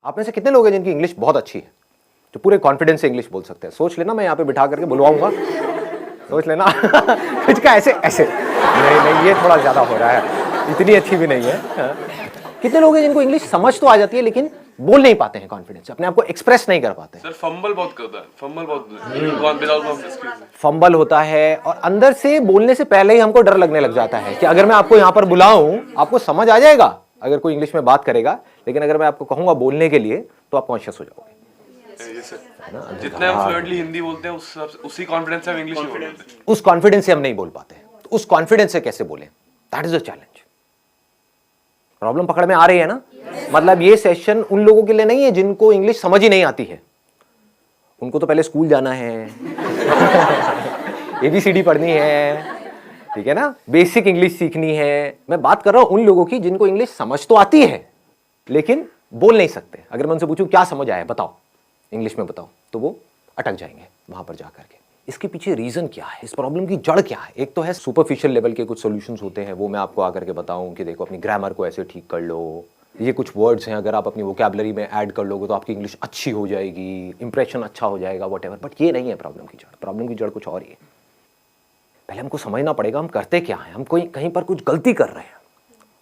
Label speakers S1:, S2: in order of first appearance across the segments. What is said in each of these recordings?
S1: आप में से कितने लोग हैं जिनकी इंग्लिश बहुत अच्छी है, जो पूरे कॉन्फिडेंस से इंग्लिश बोल सकते हैं? सोच लेना, मैं यहाँ पे बिठा करके बुलवाऊंगा, सोच लेना। कुछ का ऐसे ऐसे नहीं, ये थोड़ा ज्यादा हो रहा है, इतनी अच्छी भी नहीं है। कितने लोग हैं जिनको इंग्लिश समझ तो आ जाती है लेकिन बोल नहीं पाते हैं कॉन्फिडेंस, अपने आप को एक्सप्रेस नहीं कर पाते?
S2: सर फंबल बहुत करता है, फंबल बहुत
S1: फंबल होता है और अंदर से बोलने से पहले ही हमको डर लगने लग जाता है कि अगर मैं आपको यहाँ पर बुलाऊं आपको समझ आ जाएगा अगर कोई इंग्लिश में बात करेगा, लेकिन अगर मैं आपको कहूंगा बोलने के लिए तो आप कॉन्शियस हो जाओगे।
S2: जितने हम फ्लुएंटली हिंदी बोलते हैं उसी कॉन्फिडेंस से हम इंग्लिश में बोलते हैं।
S1: उस कॉन्फिडेंस से हम नहीं बोल पाते, तो उस कॉन्फिडेंस से कैसे बोलें? That is the challenge. Problem पकड़ में आ रही है ना? मतलब ये सेशन उन लोगों के लिए नहीं है जिनको इंग्लिश समझ ही नहीं आती है, उनको तो पहले स्कूल जाना है, एबीसीडी पढ़नी है, ठीक है ना, बेसिक इंग्लिश सीखनी है। मैं बात कर रहा हूं उन लोगों की जिनको इंग्लिश समझ तो आती है लेकिन बोल नहीं सकते। अगर मैं उनसे पूछूं क्या समझ आया बताओ, इंग्लिश में बताओ, तो वो अटक जाएंगे वहां पर जाकर के। इसके पीछे रीजन क्या है, इस प्रॉब्लम की जड़ क्या है? एक तो है सुपरफिशियल लेवल के कुछ सॉल्यूशंस होते हैं, वो मैं आपको आकर के बताऊं कि देखो अपनी ग्रामर को ऐसे ठीक कर लो, ये कुछ वर्ड्स हैं अगर आप अपनी वोकैबुलरी में ऐड कर लोगे तो आपकी इंग्लिश अच्छी हो जाएगी, इंप्रेशन अच्छा हो जाएगा, व्हाटएवर। बट ये नहीं है प्रॉब्लम की जड़। प्रॉब्लम की जड़ कुछ और ही है। पहले हमको समझना पड़ेगा हम करते क्या है। हम कोई कहीं पर कुछ गलती कर रहे हैं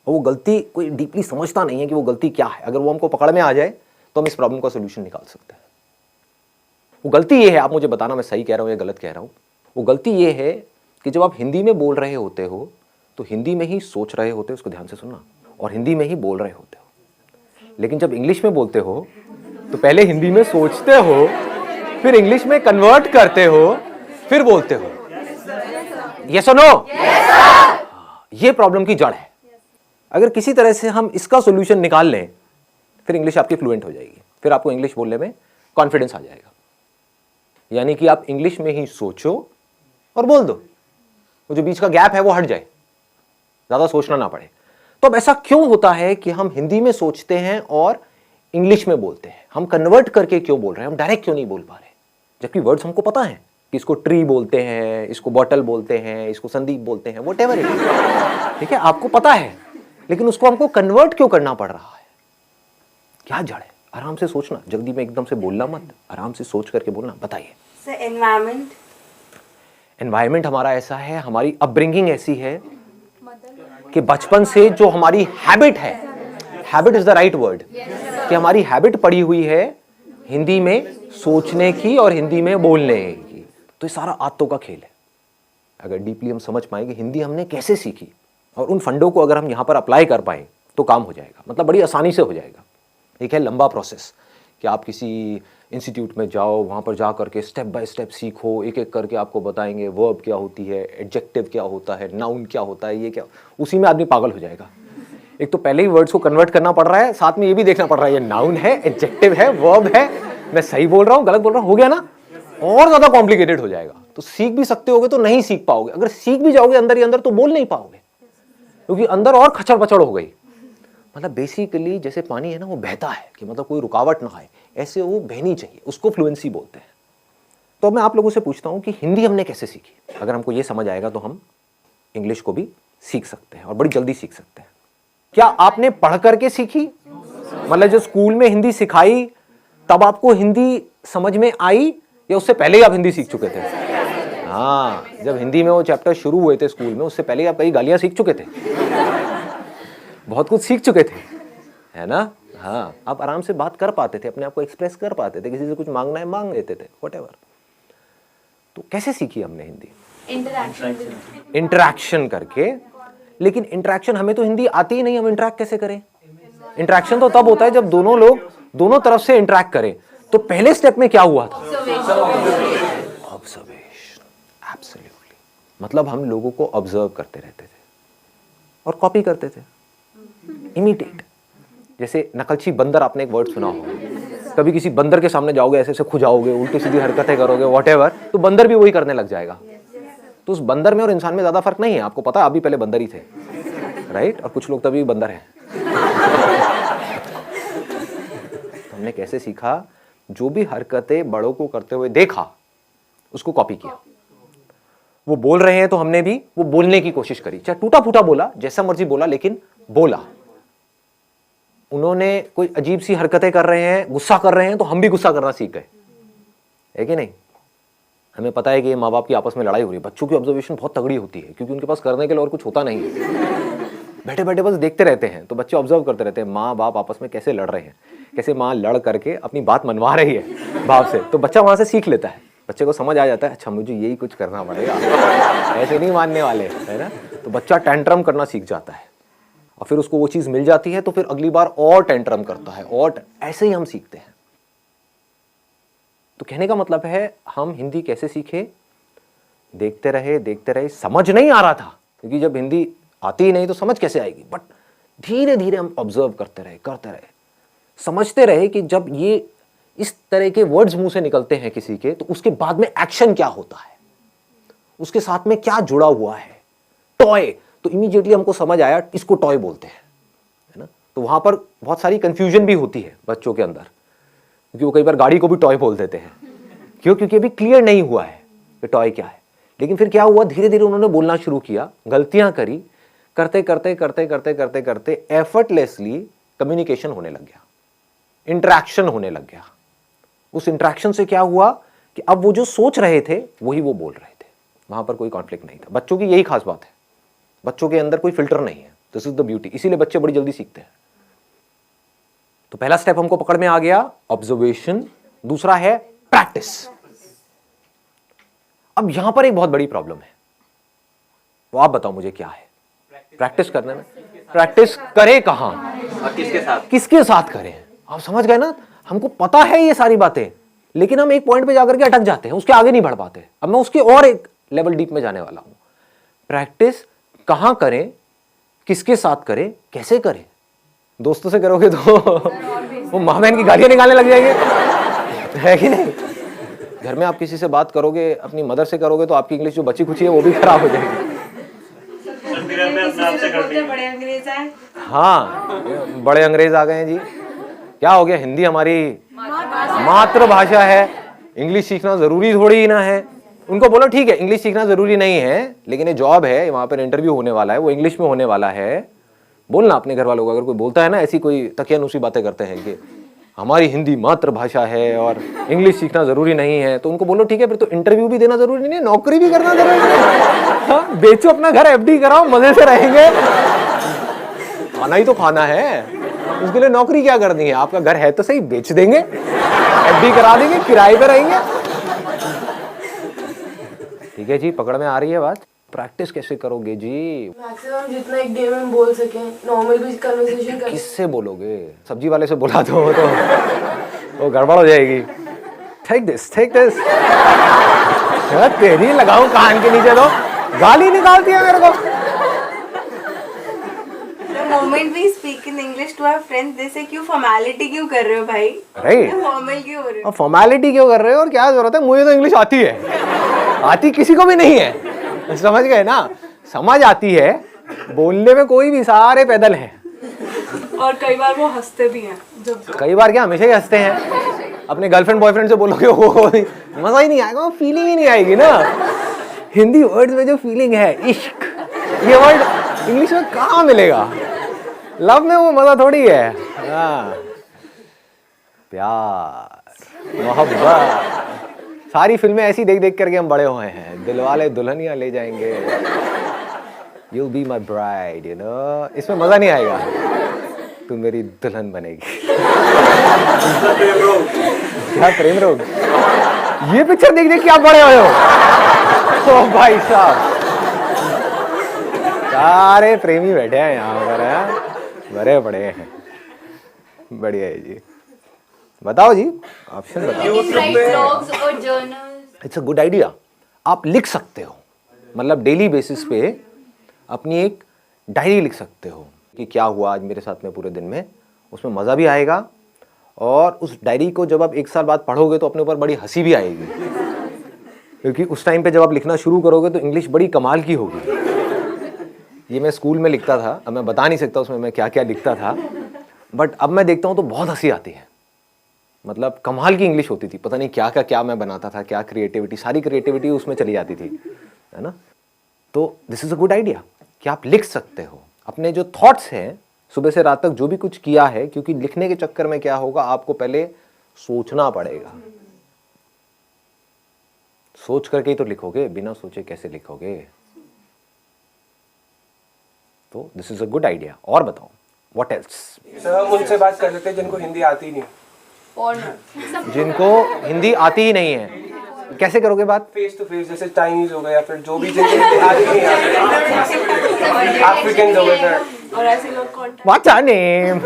S1: और वो गलती कोई डीपली समझता नहीं है कि वो गलती क्या है। अगर वो हमको पकड़ में आ जाए तो हम इस प्रॉब्लम का सोल्यूशन निकाल सकते हैं। वो गलती ये है, आप मुझे बताना मैं सही कह रहा हूं या गलत कह रहा हूं। वो गलती ये है कि जब आप हिंदी में बोल रहे होते हो तो हिंदी में ही सोच रहे होते हो, उसको ध्यान से सुनना, और हिंदी में ही बोल रहे होते हो। लेकिन जब इंग्लिश में बोलते हो तो पहले हिंदी में सोचते हो, फिर इंग्लिश में कन्वर्ट करते हो, फिर बोलते हो। यस और नो? ये प्रॉब्लम की जड़ है। अगर किसी तरह से हम इसका सॉल्यूशन निकाल लें फिर इंग्लिश आपकी फ्लुएंट हो जाएगी, फिर आपको इंग्लिश बोलने में कॉन्फिडेंस आ जाएगा। यानी कि आप इंग्लिश में ही सोचो और बोल दो, वो जो बीच का गैप है वो हट जाए, ज्यादा सोचना ना पड़े। तो अब ऐसा क्यों होता है कि हम हिंदी में सोचते हैं और इंग्लिश में बोलते हैं? हम कन्वर्ट करके क्यों बोल रहे हैं? हम डायरेक्ट क्यों नहीं बोल पा रहे? जबकि वर्ड्स हमको पता है कि इसको ट्री बोलते हैं, इसको बॉटल बोलते हैं, इसको संदीप बोलते हैं, व्हाटएवर इट इज, ठीक है, आपको पता है, लेकिन उसको हमको कन्वर्ट क्यों करना पड़ रहा है? क्या जड़ है? आराम से सोचना, जल्दी में एकदम से बोलना मत, आराम से सोच करके बोलना। बताइए
S3: सर। एनवायरनमेंट।
S1: एनवायरनमेंट हमारा ऐसा है, हमारी अपब्रिंगिंग ऐसी है कि बचपन से जो हमारी हैबिट है, habit is the right word, कि हमारी हैबिट पड़ी हुई है हिंदी में सोचने की और हिंदी में बोलने की। तो ये सारा आदतों का खेल है। अगर डीपली हम समझ पाए कि हिंदी हमने कैसे सीखी और उन फंडों को अगर हम यहां पर अप्लाई कर पाए तो काम हो जाएगा, मतलब बड़ी आसानी से हो जाएगा। एक है लंबा प्रोसेस कि आप किसी इंस्टीट्यूट में जाओ, वहाँ पर जा करके स्टेप बाय स्टेप सीखो, एक एक करके आपको बताएंगे वर्ब क्या होती है, एडजेक्टिव क्या होता है, नाउन क्या होता है, ये क्या, उसी में आदमी पागल हो जाएगा। एक तो पहले ही वर्ड्स को कन्वर्ट करना पड़ रहा है, साथ में ये भी देखना पड़ रहा है ये नाउन है, एडजेक्टिव है, वर्ब है, मैं सही बोल रहा हूँ गलत बोल रहा हूँ, हो गया ना? और ज्यादा कॉम्प्लिकेटेड हो जाएगा। तो सीख भी सकते होगे तो नहीं सीख पाओगे, अगर सीख भी जाओगे अंदर ही अंदर तो बोल नहीं पाओगे, क्योंकि अंदर और खचड़ पचड़ हो गई। मतलब बेसिकली जैसे पानी है ना, वो बहता है कि मतलब कोई रुकावट ना आए, ऐसे वो बहनी चाहिए, उसको फ्लुएंसी बोलते हैं। तो मैं आप लोगों से पूछता हूं कि हिंदी हमने कैसे सीखी? अगर हमको ये समझ आएगा तो हम इंग्लिश को भी सीख सकते हैं और बड़ी जल्दी सीख सकते हैं। क्या आपने पढ़ करके सीखी? मतलब जो स्कूल में हिंदी सिखाई तब आपको हिंदी समझ में आई, या उससे पहले ही आप हिंदी सीख चुके थे? हाँ, जब हिंदी में वो चैप्टर शुरू हुए थे स्कूल में, उससे पहले आप कई गालियां सीख चुके थे, बहुत कुछ सीख चुके थे, है ना? हाँ, आप आराम से बात कर पाते थे, अपने आप को एक्सप्रेस कर पाते थे, किसी से कुछ मांगना है मांग लेते थे, व्हाटएवर। तो कैसे सीखी हमने हिंदी? इंटरैक्शन करके। लेकिन इंटरैक्शन, हमें तो हिंदी आती ही नहीं, हम इंटरैक्ट कैसे करें? इंटरैक्शन तो तब होता है जब दोनों लोग दोनों तरफ से इंटरैक्ट करें। तो पहले स्टेप में क्या हुआ था? ऑब्जर्वेशन। एब्सोल्युटली। मतलब हम लोगों को ऑब्जर्व करते रहते थे और कॉपी करते थे, इमिटेट। जैसे नकलची बंदर, आपने एक वर्ड सुना होगा, कभी किसी बंदर के सामने जाओगे, ऐसे ऐसे खुजाओगे, उल्टी सीधी हरकतें करोगे, व्हाटएवर, तो बंदर भी वही करने लग जाएगा। तो उस बंदर में और इंसान में ज्यादा फर्क नहीं है, आपको पता है, आप भी पहले बंदर ही थे, राइट? और कुछ लोग तभी बंदर हैं। हमने कैसे सीखा? जो भी हरकतें बड़ों को करते हुए देखा उसको कॉपी किया। वो बोल रहे हैं तो हमने भी वो बोलने की कोशिश करी, चाहे टूटा फूटा बोला, जैसा मर्जी बोला, लेकिन बोला। उन्होंने कोई अजीब सी हरकतें कर रहे हैं, गुस्सा कर रहे हैं, तो हम भी गुस्सा करना सीख गए, है कि नहीं? हमें पता है कि ये माँ बाप की आपस में लड़ाई हो रही है, बच्चों की ऑब्जर्वेशन बहुत तगड़ी होती है क्योंकि उनके पास करने के लिए और कुछ होता नहीं है। बैठे बैठे बस देखते रहते हैं, तो बच्चे ऑब्जर्व करते रहते हैं माँ बाप आपस में कैसे लड़ रहे हैं, कैसे माँ लड़ करके अपनी बात मनवा रही है बाप से, तो बच्चा वहाँ से सीख लेता है, बच्चे को समझ आ जाता है अच्छा मुझे यही कुछ करना पड़ेगा, ऐसे नहीं मानने वाले, है ना? तो बच्चा टेंट्रम करना सीख जाता है और फिर उसको वो चीज़ मिल जाती है तो फिर अगली बार और टेंट्रम करता है, और ऐसे ही हम सीखते हैं। तो कहने का मतलब है हम हिंदी कैसे सीखे? देखते रहे, समझ नहीं आ रहा था क्योंकि जब हिंदी आती ही नहीं तो समझ कैसे आएगी, बट धीरे धीरे हम ऑब्जर्व करते रहे, समझते रहे कि जब ये इस तरह के वर्ड्स मुंह से निकलते हैं किसी के, तो उसके बाद में एक्शन क्या होता है, उसके साथ में क्या जुड़ा हुआ है। टॉय, तो इमीडिएटली हमको समझ आया इसको टॉय बोलते हैं, है ना? तो वहां पर बहुत सारी कंफ्यूजन भी होती है बच्चों के अंदर, क्योंकि वो कई बार गाड़ी को भी टॉय बोल देते हैं। क्यों? क्योंकि अभी क्लियर नहीं हुआ है कि टॉय क्या है। लेकिन फिर क्या हुआ, धीरे धीरे उन्होंने बोलना शुरू किया, गलतियां करी, करते एफर्टलेसली कम्युनिकेशन होने लग गया, इंटरेक्शन होने लग गया। उस इंटरेक्शन से क्या हुआ कि अब वो जो सोच रहे थे वही वो बोल रहे थे, वहां पर कोई कॉन्फ्लिक्ट नहीं था। बच्चों की यही खास बात है, बच्चों के अंदर कोई फिल्टर नहीं है, दिस इज द ब्यूटी, इसीलिए बच्चे बड़ी जल्दी सीखते हैं। तो पहला स्टेप हमको पकड़ में आ गया, ऑब्जर्वेशन। दूसरा है प्रैक्टिस। अब यहां पर एक बहुत बड़ी प्रॉब्लम है, वो आप बताओ मुझे क्या है? प्रैक्टिस करने में, प्रैक्टिस करे कहां
S2: और किसके साथ?
S1: किसके साथ करें? आप समझ गए ना? हमको पता है ये सारी बातें, लेकिन हम एक पॉइंट पे जाकर के अटक जाते हैं, उसके आगे नहीं बढ़ पाते। अब मैं उसके और एक लेवल डीप में जाने वाला हूं। प्रैक्टिस कहां करें, किसके साथ करें, कैसे करें? दोस्तों से करोगे तो वो माँ बहन की गालियां निकालने लग जाएंगे, है कि नहीं? घर में आप किसी से बात करोगे, अपनी मदर से करोगे, तो आपकी इंग्लिश जो बची खुची है वो भी खराब हो जाएगी।
S3: बड़े अंग्रेज आए।
S1: हाँ, बड़े अंग्रेज आ गए हैं जी। क्या हो गया? हिंदी हमारी मातृभाषा है, इंग्लिश सीखना जरूरी थोड़ी ही ना है। उनको बोलो ठीक है इंग्लिश सीखना जरूरी नहीं है, लेकिन ये जॉब है, वहां पर इंटरव्यू होने वाला है, वो इंग्लिश में होने वाला है। बोलना अपने घर वालों को, अगर कोई बोलता है ना ऐसी कोई तकियानुसी बातें करते हैं कि हमारी हिंदी मातृभाषा है और इंग्लिश सीखना जरूरी नहीं है, तो उनको बोलो ठीक है फिर तो इंटरव्यू भी देना जरूरी नहीं है, नौकरी भी करना जरूरी नहीं है। हाँ, बेचो अपना घर, एफडी कराओ, मजे से रहेंगे। खाना ही तो खाना है, उसके लिए नौकरी क्या करनी है? आपका घर है तो सही, बेच देंगे, एफडी करा देंगे, किराए पे रहेंगे। ठीक है जी, पकड़ में आ रही है बात? प्रैक्टिस कैसे करोगे जी?
S3: मैक्सिमम जितना एक डे में बोल सके, नॉर्मल भी कन्वर्सेशन कर।
S1: किससे बोलोगे? सब्जी वाले से बोला तो वो गड़बड़ हो जाएगी। टेक दिस तेरी लगाऊं कान के नीचे, तो गाली निकालती है मेरे को।
S3: The moment we speak in English to our friends, they say क्यों फॉर्मेलिटी क्यों कर रहे हो भाई?
S1: राइट,
S3: फॉर्मल क्यों हो रहे हो?
S1: अब फॉर्मेलिटी क्यों कर रहे हो और क्या जरूरत है? मुझे तो इंग्लिश आती है, आती किसी को भी नहीं है, समझ गए ना? समझ आती है, बोलने में कोई भी, सारे पैदल हैं।
S3: और कई बार वो हंसते भी हैं जब।
S1: कई बार क्या, हमेशा ही हंसते हैं। अपने गर्लफ्रेंड बॉयफ्रेंड से बोलोगे वो मजा ही नहीं आएगा, फीलिंग ही नहीं आएगी ना। हिंदी वर्ड्स में जो फीलिंग है, इश्क, ये वर्ड इंग्लिश में कहाँ मिलेगा? लव में वो मजा थोड़ी है। हाँ, प्यार, मोहब्बत, सारी फिल्में ऐसी देख देख करके हम बड़े हुए हैं। दिलवाले दुल्हनिया ले जाएंगे, You'll be my bride, you know? इसमें मजा नहीं आएगा, तू मेरी दुल्हन बनेगी। क्या प्रेम रोग? ये पिक्चर देख देख के आप बड़े हुए हो। ओ भाई साहब, सारे प्रेमी बैठे हैं यहाँ पर, हैं बड़े बड़े हैं। बढ़िया है जी। बताओ जी, ऑप्शन बताओ। It's a good idea. आप लिख सकते हो, मतलब डेली बेसिस पे अपनी एक डायरी लिख सकते हो कि क्या हुआ आज मेरे साथ में पूरे दिन में। उसमें मज़ा भी आएगा, और उस डायरी को जब आप एक साल बाद पढ़ोगे तो अपने ऊपर बड़ी हंसी भी आएगी, क्योंकि उस टाइम पे जब आप लिखना शुरू करोगे तो इंग्लिश बड़ी कमाल की होगी। ये मैं स्कूल में लिखता था, अब मैं बता नहीं सकता उसमें मैं क्या क्या लिखता था, बट अब मैं देखता हूँ तो बहुत हंसी आती है। मतलब कमाल की इंग्लिश होती थी, पता नहीं क्या क्या मैं बनाता था, क्या क्रिएटिविटी, सारी क्रिएटिविटी उसमें चली जाती थी, है ना? तो this is a good idea कि आप लिख सकते हो, अपने जो थॉट्स हैं सुबह से रात तक जो भी कुछ किया है, क्योंकि लिखने के चक्कर में क्या होगा, आपको पहले सोचना पड़ेगा। सोच करके ही तो लिखोगे, बिना सोचे कैसे लिखोगे? तो this is a good idea. और बताओ, व्हाट एल्स?
S4: सर हम उनसे बात कर लेते हैं जिनको हिंदी आती ही नहीं।
S1: जिनको हिंदी आती ही नहीं है, कैसे करोगे बात?
S4: फेस टू फेस, जैसे चाइनीज हो गए या फिर जो भी जिनको हिंदी आती नहीं है, अफ्रीकन हो गए सर।
S3: और ऐसे लोग कौन?
S1: What's your name?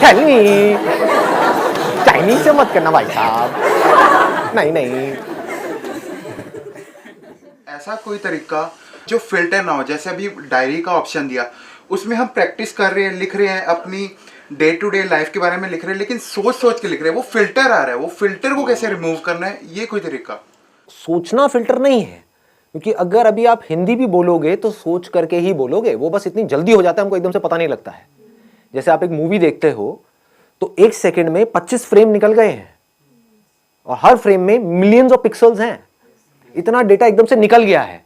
S1: Tell me. Chinese से मत करना भाई साहब, नहीं नहीं।
S5: ऐसा कोई तरीका जो फिल्टर ना हो, जैसे अभी डायरी का ऑप्शन दिया, उसमें हम प्रैक्टिस कर रहे हैं, लिख रहे हैं, अपनी डे टू डे लाइफ के बारे में लिख रहे हैं, लेकिन सोच सोच के लिख रहे हैं, वो फिल्टर आ रहा है, वो फिल्टर को कैसे रिमूव करना है, ये कोई तरीका?
S1: सोचना फिल्टर नहीं है, क्योंकि अगर अभी आप हिंदी भी बोलोगे तो सोच करके ही बोलोगे, वो बस इतनी जल्दी हो जाता है, हमको एकदम से पता नहीं लगता है। जैसे आप एक मूवी देखते हो तो 1 सेकंड में 25 फ्रेम निकल गए हैं, और हर फ्रेम में मिलियंस ऑफ पिक्सल्स हैं, इतना डेटा एकदम से निकल गया है।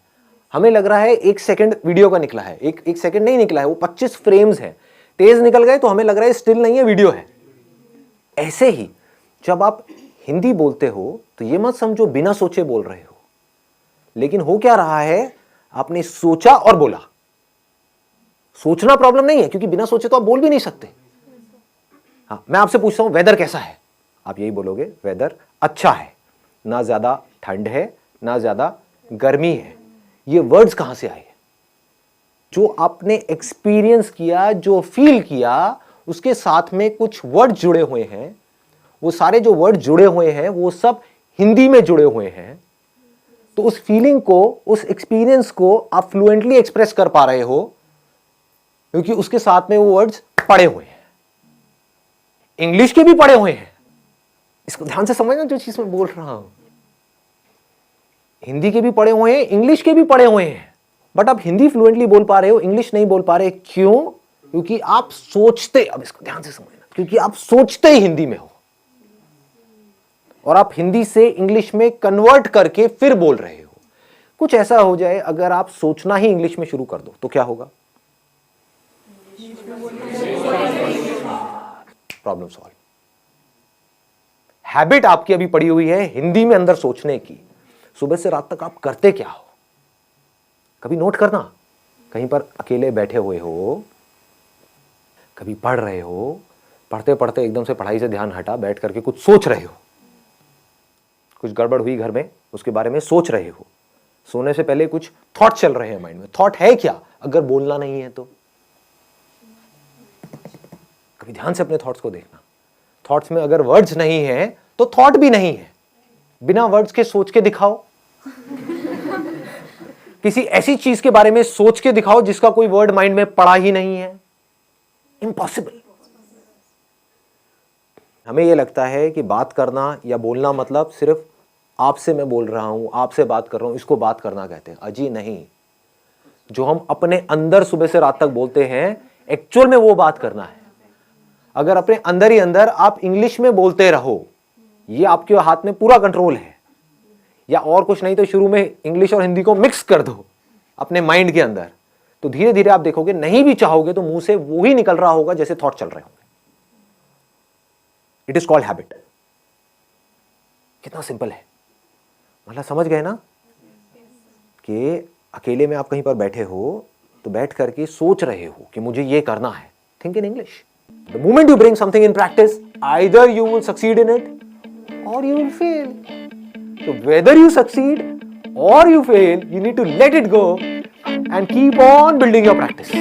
S1: हमें लग रहा है 1 सेकंड वीडियो का निकला है, एक सेकंड नहीं निकला है, वो 25 फ्रेम्स हैं, तेज निकल गए तो हमें लग रहा है स्टिल नहीं है, वीडियो है। ऐसे ही जब आप हिंदी बोलते हो तो ये मत समझो बिना सोचे बोल रहे हो, लेकिन हो क्या रहा है, आपने सोचा और बोला। सोचना प्रॉब्लम नहीं है, क्योंकि बिना सोचे तो आप बोल भी नहीं सकते। हाँ, मैं आपसे पूछता हूं वेदर कैसा है, आप यही बोलोगे वेदर अच्छा है, ना ज्यादा ठंड है ना ज्यादा गर्मी है। ये वर्ड्स कहां से आए? जो आपने एक्सपीरियंस किया, जो फील किया, उसके साथ में कुछ वर्ड जुड़े हुए हैं। वो सारे जो वर्ड जुड़े हुए हैं वो सब हिंदी में जुड़े हुए हैं। तो उस फीलिंग को, उस एक्सपीरियंस को आप फ्लुएंटली एक्सप्रेस कर पा रहे हो, क्योंकि उसके साथ में वो वर्ड्स पड़े हुए हैं। इंग्लिश के भी पड़े हुए हैं, इसको ध्यान से समझना जो चीज मैं बोल रहा हूं। हिंदी के भी पड़े हुए हैं, इंग्लिश के भी पड़े हुए हैं, बट आप हिंदी फ्लुएंटली बोल पा रहे हो, इंग्लिश नहीं बोल पा रहे। क्यों? क्योंकि आप सोचते, अब इसको ध्यान से समझना, क्योंकि आप सोचते ही हिंदी में हो, और आप हिंदी से इंग्लिश में कन्वर्ट करके फिर बोल रहे हो। कुछ ऐसा हो जाए, अगर आप सोचना ही इंग्लिश में शुरू कर दो तो क्या होगा? Problem solve. हैबिट आपकी अभी पड़ी हुई है हिंदी में अंदर सोचने की। सुबह से रात तक आप करते क्या हो? कभी नोट करना, कहीं पर अकेले बैठे हुए हो, कभी पढ़ रहे हो, पढ़ते पढ़ते एकदम से पढ़ाई से ध्यान हटा, बैठ करके कुछ सोच रहे हो, कुछ गड़बड़ हुई घर में, उसके बारे में सोच रहे हो, सोने से पहले कुछ थॉट चल रहे हैं माइंड में। थॉट है क्या अगर बोलना नहीं है तो? कभी ध्यान से अपने थॉट्स को देखना। थॉट्स में अगर वर्ड्स नहीं है तो थॉट भी नहीं है। बिना वर्ड्स के सोच के दिखाओ, किसी ऐसी चीज के बारे में सोच के दिखाओ जिसका कोई वर्ड माइंड में पड़ा ही नहीं है। इम्पॉसिबल। हमें यह लगता है कि बात करना या बोलना मतलब सिर्फ आपसे मैं बोल रहा हूं, आपसे बात कर रहा हूं, इसको बात करना कहते हैं। अजी नहीं, जो हम अपने अंदर सुबह से रात तक बोलते हैं, एक्चुअल में वो बात करना है। अगर अपने अंदर ही अंदर आप इंग्लिश में बोलते रहो, ये आपके हाथ में पूरा कंट्रोल है, या और कुछ नहीं तो शुरू में इंग्लिश और हिंदी को मिक्स कर दो अपने माइंड के अंदर, तो धीरे धीरे आप देखोगे, नहीं भी चाहोगे तो मुंह से वो ही निकल रहा होगा जैसे थॉट चल रहे होंगे। It is called habit. कितना सिंपल है, मतलब समझ गए ना कि अकेले में आप कहीं पर बैठे हो तो बैठ करके सोच रहे हो कि मुझे ये करना है। Think in English. The moment you bring something in practice, either you will succeed in it or you will fail. So whether you succeed or you fail, you need to let it go and keep on building your practice.